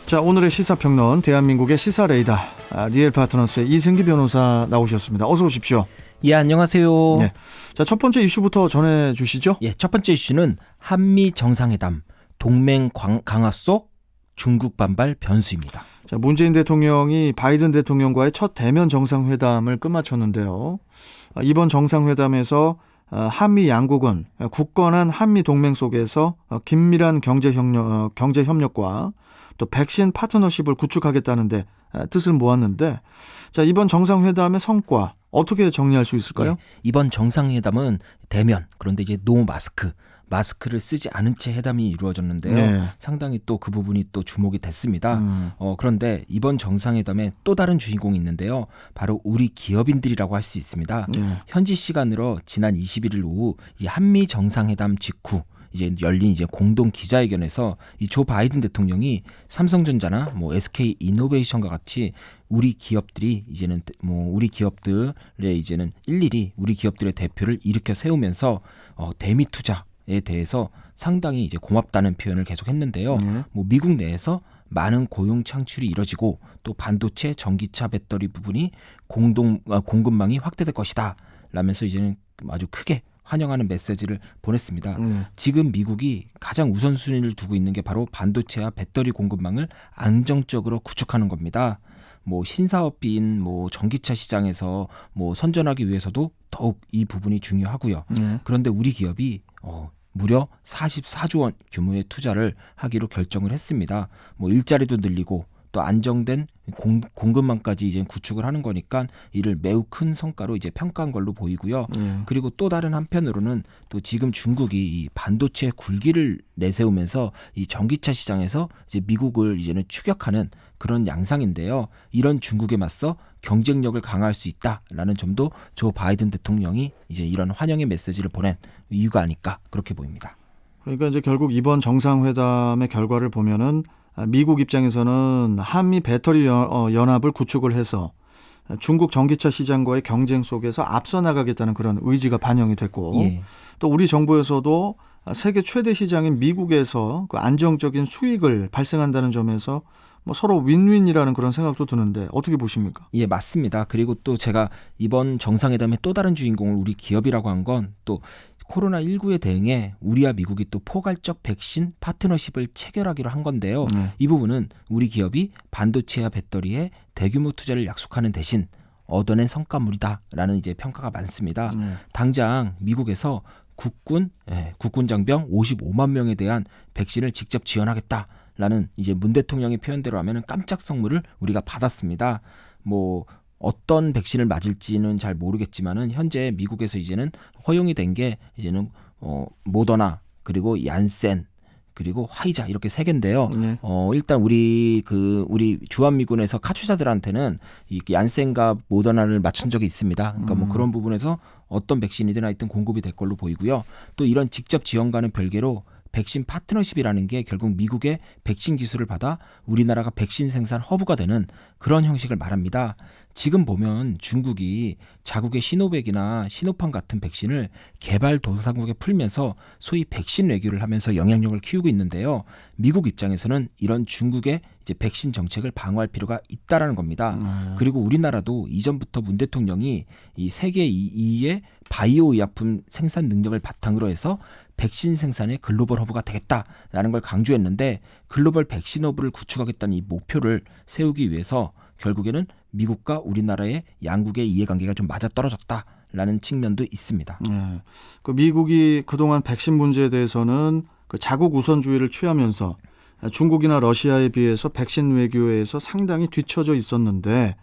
자, 오늘의 시사평론 대한민국의 시사레이더 리얼파트너스의 이승기 변호사 나오셨습니다. 어서 오십시오. 예, 안녕하세요. 네. 자, 첫 번째 이슈부터 전해주시죠. 예, 첫 번째 이슈는 한미 정상회담 동맹 강화 속 중국 반발 변수입니다. 자, 문재인 대통령이 바이든 대통령과의 첫 대면 정상회담을 끝마쳤는데요. 이번 정상회담에서 한미 양국은 굳건한 한미 동맹 속에서 긴밀한 경제 협력과 또 백신 파트너십을 구축하겠다는데 뜻을 모았는데, 자, 이번 정상회담의 성과 어떻게 정리할 수 있을까요? 예, 이번 정상회담은 대면, 그런데 이제 노 마스크를 쓰지 않은 채 회담이 이루어졌는데요. 네. 상당히 또 그 부분이 또 주목이 됐습니다. 그런데 이번 정상회담에 또 다른 주인공이 있는데요. 바로 우리 기업인들이라고 할 수 있습니다. 네. 현지 시간으로 지난 21일 오후 이 한미 정상회담 직후 이제 열린 이제 공동 기자회견에서 이 조 바이든 대통령이 삼성전자나 뭐 SK 이노베이션과 같이 우리 기업들이 이제는 우리 기업들의 이제는 일일이 우리 기업들의 대표를 일으켜 세우면서 대미 투자에 대해서 상당히 이제 고맙다는 표현을 계속했는데요. 미국 내에서 많은 고용 창출이 이뤄지고 또 반도체, 전기차, 배터리 부분이 공급망이 확대될 것이다. 라면서 이제는 아주 크게 환영하는 메시지를 보냈습니다. 지금 미국이 가장 우선순위를 두고 있는 게 바로 반도체와 배터리 공급망을 안정적으로 구축하는 겁니다. 신사업비인 전기차 시장에서 선전하기 위해서도 더욱 이 부분이 중요하고요. 그런데 우리 기업이 무려 44조 원 규모의 투자를 하기로 결정을 했습니다. 일자리도 늘리고 또 안정된 공급망까지 이제 구축을 하는 거니까 이를 매우 큰 성과로 이제 평가한 걸로 보이고요. 그리고 또 다른 한편으로는 또 지금 중국이 이 반도체 굴기를 내세우면서 이 전기차 시장에서 이제 미국을 이제는 추격하는 그런 양상인데요. 이런 중국에 맞서 경쟁력을 강화할 수 있다라는 점도 조 바이든 대통령이 이제 이런 환영의 메시지를 보낸 이유가 아닐까 그렇게 보입니다. 그러니까 이제 결국 이번 정상회담의 결과를 보면은 미국 입장에서는 한미 배터리 연합을 구축을 해서 중국 전기차 시장과의 경쟁 속에서 앞서 나가겠다는 그런 의지가 반영이 됐고, 예. 또 우리 정부에서도 세계 최대 시장인 미국에서 그 안정적인 수익을 발생한다는 점에서 서로 윈윈이라는 그런 생각도 드는데 어떻게 보십니까? 예, 맞습니다. 그리고 또 제가 이번 정상회담의 또 다른 주인공을 우리 기업이라고 한 건 또 코로나19에 대응해 우리와 미국이 또 포괄적 백신 파트너십을 체결하기로 한 건데요. 이 부분은 우리 기업이 반도체와 배터리에 대규모 투자를 약속하는 대신 얻어낸 성과물이다라는 이제 평가가 많습니다. 당장 미국에서 국군 장병 55만 명에 대한 백신을 직접 지원하겠다라는 이제 문 대통령의 표현대로 하면은 깜짝 선물을 우리가 받았습니다. 어떤 백신을 맞을지는 잘 모르겠지만은 현재 미국에서 이제는 허용이 된 게 이제는 모더나 그리고 얀센 그리고 화이자 이렇게 세 개인데요. 일단 우리 주한미군에서 카투사들한테는 이 얀센과 모더나를 맞춘 적이 있습니다. 그러니까 그런 부분에서 어떤 백신이든 하여튼 공급이 될 걸로 보이고요. 또 이런 직접 지원과는 별개로 백신 파트너십이라는 게 결국 미국의 백신 기술을 받아 우리나라가 백신 생산 허브가 되는 그런 형식을 말합니다. 지금 보면 중국이 자국의 시노백이나 시노팜 같은 백신을 개발도상국에 풀면서 소위 백신 외교를 하면서 영향력을 키우고 있는데요. 미국 입장에서는 이런 중국의 이제 백신 정책을 방어할 필요가 있다라는 겁니다. 그리고 우리나라도 이전부터 문 대통령이 이 세계 2위의 바이오 의약품 생산 능력을 바탕으로 해서 백신 생산의 글로벌 허브가 되겠다라는 걸 강조했는데, 글로벌 백신 허브를 구축하겠다는 이 목표를 세우기 위해서 결국에는 미국과 우리나라의 양국의 이해관계가 좀 맞아떨어졌다라는 측면도 있습니다. 그 미국이 그동안 백신 문제에 대해서는 그 자국 우선주의를 취하면서 중국이나 러시아에 비해서 백신 외교에서 상당히 뒤처져 있었는데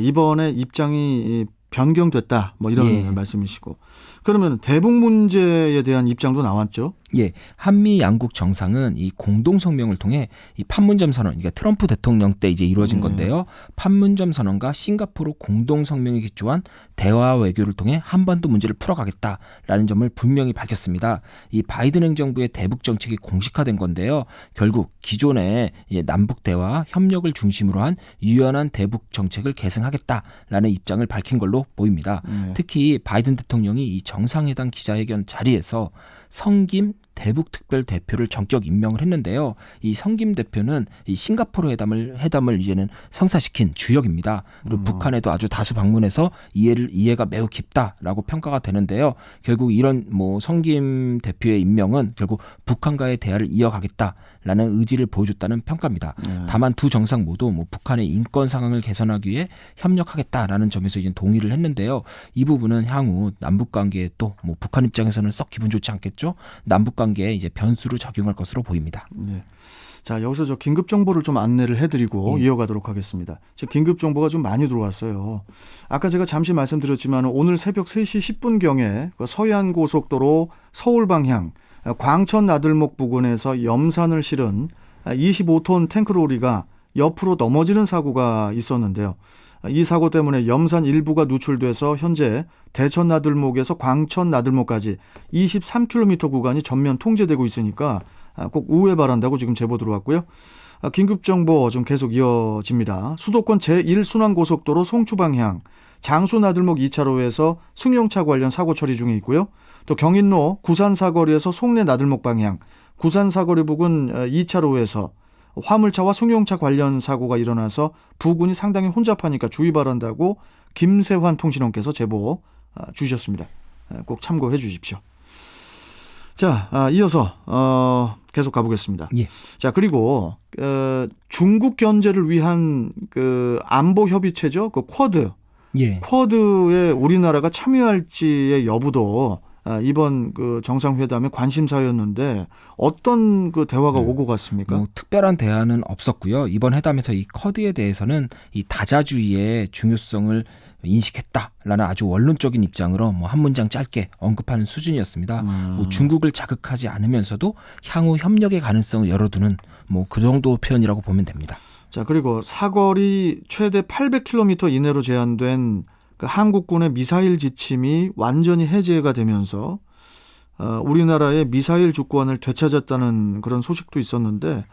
이번에 입장이 변경됐다 이런 말씀이시고, 그러면 대북 문제에 대한 입장도 나왔죠? 예, 한미 양국 정상은 이 공동 성명을 통해 이 판문점 선언, 그러니까 트럼프 대통령 때 이제 이루어진 건데요. 판문점 선언과 싱가포르 공동 성명에 기초한 대화 외교를 통해 한반도 문제를 풀어가겠다라는 점을 분명히 밝혔습니다. 이 바이든 행정부의 대북 정책이 공식화된 건데요. 결국 기존의 남북 대화 협력을 중심으로 한 유연한 대북 정책을 계승하겠다라는 입장을 밝힌 걸로 보입니다. 특히 바이든 대통령이 이 정상회담 기자회견 자리에서 성김 대북 특별 대표를 전격 임명을 했는데요. 이 성김 대표는 이 싱가포르 회담을 이제는 성사시킨 주역입니다. 그리고 북한에도 아주 다수 방문해서 이해가 매우 깊다라고 평가가 되는데요. 결국 이런 뭐 성김 대표의 임명은 결국 북한과의 대화를 이어가겠다라는 의지를 보여줬다는 평가입니다. 다만 두 정상 모두 뭐 북한의 인권 상황을 개선하기 위해 협력하겠다라는 점에서 이제 동의를 했는데요. 이 부분은 향후 남북 관계에 또 뭐 북한 입장에서는 썩 기분 좋지 않겠죠. 남북 관계에 이제 변수로 작용할 것으로 보입니다. 네. 자, 여기서 저 긴급 정보를 좀 안내를 해드리고 이어가도록 하겠습니다. 지금 긴급 정보가 좀 많이 들어왔어요. 아까 제가 잠시 말씀드렸지만 오늘 새벽 3시 10분경에 그 서해안 고속도로 서울 방향 광천 나들목 부근에서 염산을 실은 25톤 탱크로리가 옆으로 넘어지는 사고가 있었는데요. 이 사고 때문에 염산 일부가 누출돼서 현재 대천 나들목에서 광천 나들목까지 23km 구간이 전면 통제되고 있으니까 꼭 우회 바란다고 지금 제보 들어왔고요. 긴급정보 좀 계속 이어집니다. 수도권 제1순환고속도로 송추 방향 장수 나들목 2차로에서 승용차 관련 사고 처리 중에 있고요. 또 경인로 구산 사거리에서 송내 나들목 방향 구산 사거리 부근 2차로에서 화물차와 승용차 관련 사고가 일어나서 부근이 상당히 혼잡하니까 주의 바란다고 김세환 통신원께서 제보 주셨습니다. 꼭 참고해 주십시오. 자, 이어서 계속 가보겠습니다. 예. 자, 그리고 중국 견제를 위한 그 안보 협의체죠, 그 쿼드. 예. 쿼드에 우리나라가 참여할지의 여부도 이번 그 정상회담의 관심사였는데 어떤 그 대화가 오고 갔습니까? 뭐 특별한 대화는 없었고요. 이번 회담에서 이 쿼드에 대해서는 이 다자주의의 중요성을 인식했다라는 아주 원론적인 입장으로 뭐 한 문장 짧게 언급하는 수준이었습니다. 뭐 중국을 자극하지 않으면서도 향후 협력의 가능성을 열어두는 뭐 그 정도 표현이라고 보면 됩니다. 자, 그리고 사거리 최대 800km 이내로 제한된 그 한국군의 미사일 지침이 완전히 해제가 되면서 우리나라의 미사일 주권을 되찾았다는 그런 소식도 있었는데,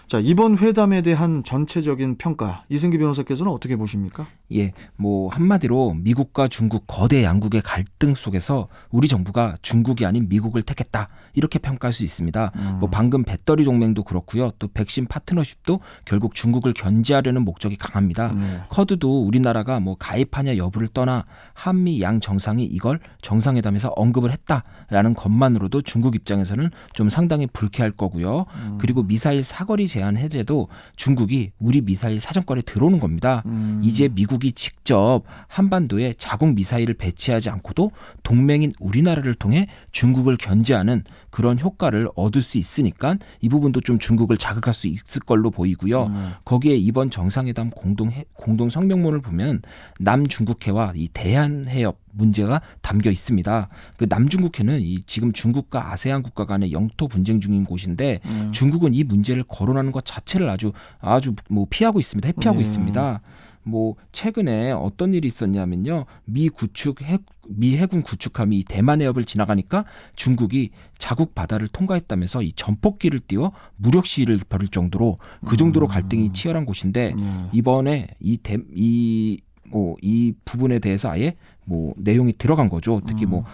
자, 이번 회담에 대한 전체적인 평가 이승기 변호사께서는 어떻게 보십니까? 예, 뭐 한마디로 미국과 중국 거대 양국의 갈등 속에서 우리 정부가 중국이 아닌 미국을 택했다 이렇게 평가할 수 있습니다. 뭐 방금 배터리 동맹도 그렇고요, 또 백신 파트너십도 결국 중국을 견제하려는 목적이 강합니다. 쿼드도 우리나라가 뭐 가입하냐 여부를 떠나 한미 양 정상이 이걸 정상회담에서 언급을 했다라는 것만으로도 중국 입장에서는 좀 상당히 불쾌할 거고요. 그리고 미사일 사거리 제한 해제도 중국이 우리 미사일 사정권에 들어오는 겁니다. 이제 미국이 직접 한반도에 자국 미사일을 배치하지 않고도 동맹인 우리나라를 통해 중국을 견제하는 그런 효과를 얻을 수 있으니까 이 부분도 좀 중국을 자극할 수 있을 걸로 보이고요. 거기에 이번 정상회담 공동 성명문을 보면 남중국해와 이 대한해협 문제가 담겨 있습니다. 그 남중국해는 이 지금 중국과 아세안 국가 간의 영토 분쟁 중인 곳인데 중국은 이 문제를 거론하는 것 자체를 아주 뭐 피하고 있습니다. 회피하고 있습니다. 뭐 최근에 어떤 일이 있었냐면요. 미 해군 구축함이 대만 해협을 지나가니까 중국이 자국 바다를 통과했다면서 이 전폭기를 띄워 무력 시위를 벌일 정도로 그 정도로 갈등이 치열한 곳인데 이번에 이 부분에 대해서 아예 뭐 내용이 들어간 거죠. 특히 뭐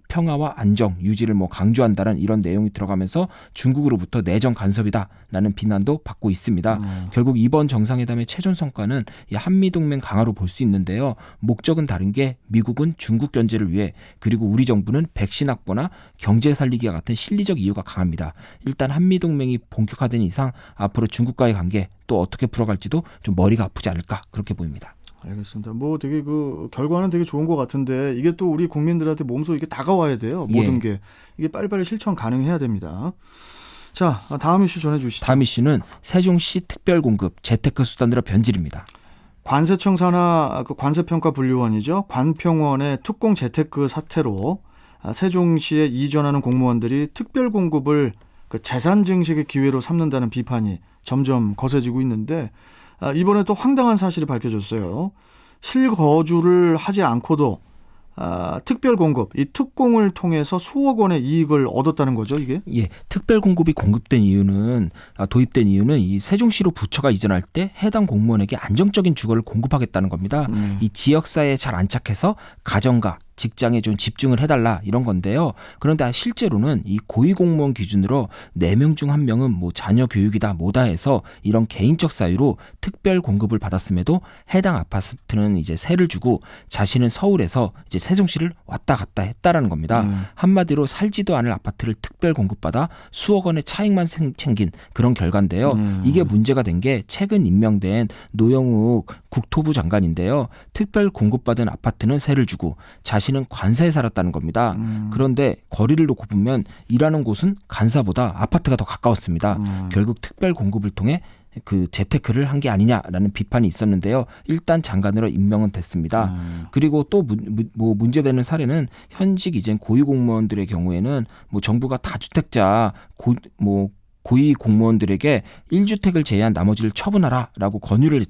평화와 안정 유지를 뭐 강조한다는 이런 내용이 들어가면서 중국으로부터 내정 간섭이다라는 비난도 받고 있습니다. 결국 이번 정상회담의 최종 성과는 이 한미 동맹 강화로 볼 수 있는데요. 목적은 다른 게 미국은 중국 견제를 위해, 그리고 우리 정부는 백신 확보나 경제 살리기와 같은 실리적 이유가 강합니다. 일단 한미 동맹이 본격화된 이상 앞으로 중국과의 관계 또 어떻게 풀어갈지도 좀 머리가 아프지 않을까 그렇게 보입니다. 알겠습니다. 뭐 되게 그 결과는 되게 좋은 것 같은데 이게 또 우리 국민들한테 몸소 이게 다가와야 돼요. 모든 게 이게 빨리빨리 실천 가능해야 됩니다. 자, 다음 이슈 전해주시죠. 다음 이슈는 세종시 특별공급 재테크 수단으로 변질입니다. 관세청 산하 그 관세평가분류원이죠. 관평원의 특공 재테크 사태로 세종시에 이전하는 공무원들이 특별공급을 그 재산 증식의 기회로 삼는다는 비판이 점점 거세지고 있는데, 이번에 또 황당한 사실이 밝혀졌어요. 실거주를 하지 않고도 특별공급, 이 특공을 통해서 수억 원의 이익을 얻었다는 거죠, 이게? 예, 특별공급이 도입된 이유는 이 세종시로 부처가 이전할 때 해당 공무원에게 안정적인 주거를 공급하겠다는 겁니다. 이 지역사회에 잘 안착해서 가정과 직장에 좀 집중을 해달라 이런 건데요. 그런데 실제로는 이 고위공무원 기준으로 4명 중 1명은 뭐 자녀 교육이다 뭐다 해서 이런 개인적 사유로 특별 공급을 받았음에도 해당 아파트는 이제 세를 주고 자신은 서울에서 이제 세종시를 왔다 갔다 했다라는 겁니다. 한마디로 살지도 않을 아파트를 특별 공급받아 수억 원의 차익만 챙긴 그런 결과인데요. 이게 문제가 된 게 최근 임명된 노영욱 국토부 장관인데요. 특별 공급받은 아파트는 세를 주고 자신은 관사에 살았다는 겁니다. 그런데 거리를 놓고 보면 일하는 곳은 간사보다 아파트가 더 가까웠습니다. 결국 특별 공급을 통해 그 재테크를 한 게 아니냐라는 비판이 있었는데요. 일단 장관으로 임명은 됐습니다. 그리고 또 뭐 문제되는 사례는 현직 이제 고위공무원들의 경우에는 뭐 정부가 다주택자 고위 공무원들에게 1주택을 제외한 나머지를 처분하라라고 권유를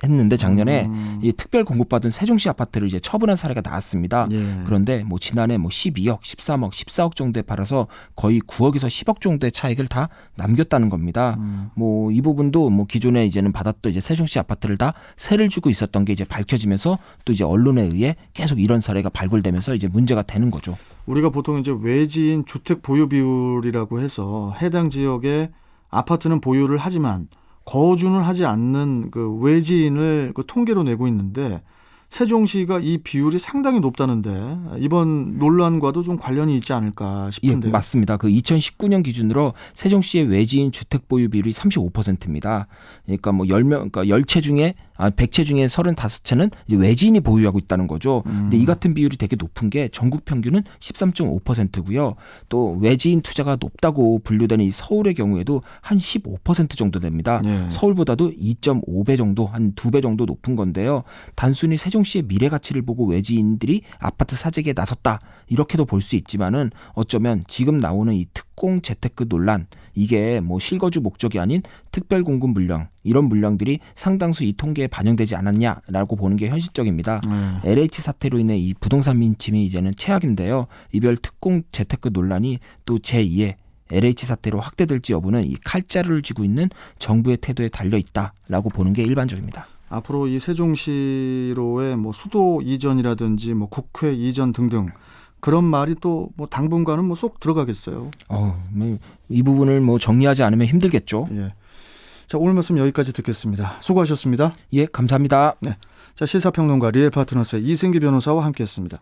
했는데 작년에 이 특별 공급받은 세종시 아파트를 이제 처분한 사례가 나왔습니다. 예. 그런데 뭐 지난해 뭐 12억, 13억, 14억 정도에 팔아서 거의 9억에서 10억 정도의 차익을 다 남겼다는 겁니다. 뭐 이 부분도 뭐 기존에 이제는 받았던 이제 세종시 아파트를 다 세를 주고 있었던 게 이제 밝혀지면서 또 이제 언론에 의해 계속 이런 사례가 발굴되면서 이제 문제가 되는 거죠. 우리가 보통 이제 외지인 주택 보유 비율이라고 해서 해당 지역에 아파트는 보유를 하지만 거주는 하지 않는 그 외지인을 그 통계로 내고 있는데 세종시가 이 비율이 상당히 높다는데 이번 논란과도 좀 관련이 있지 않을까 싶은데요. 예, 맞습니다. 그 2019년 기준으로 세종시의 외지인 주택 보유 비율이 35%입니다. 그러니까 뭐 10채 중에 100채 중에 35채는 외지인이 보유하고 있다는 거죠. 근데 이 같은 비율이 되게 높은 게 전국 평균은 13.5%고요. 또 외지인 투자가 높다고 분류되는 이 서울의 경우에도 한 15% 정도 됩니다. 네. 서울보다도 2.5배 정도, 한 2배 정도 높은 건데요. 단순히 세종시의 미래 가치를 보고 외지인들이 아파트 사재기에 나섰다. 이렇게도 볼 수 있지만은 어쩌면 지금 나오는 이 특공 재테크 논란 이게 뭐 실거주 목적이 아닌 특별 공급 물량 이런 물량들이 상당수 이 통계에 반영되지 않았냐라고 보는 게 현실적입니다. LH 사태로 인해 이 부동산 민심이 이제는 최악인데요. 이별 특공 재테크 논란이 또 제2의 LH 사태로 확대될지 여부는 이 칼자루를 쥐고 있는 정부의 태도에 달려 있다라고 보는 게 일반적입니다. 앞으로 이 세종시로의 뭐 수도 이전이라든지 뭐 국회 이전 등등 그런 말이 또 뭐 당분간은 뭐 쏙 들어가겠어요. 이 부분을 뭐 정리하지 않으면 힘들겠죠. 예. 자, 오늘 말씀 여기까지 듣겠습니다. 수고하셨습니다. 예, 감사합니다. 네. 자, 시사평론가 리얼파트너스의 이승기 변호사와 함께했습니다.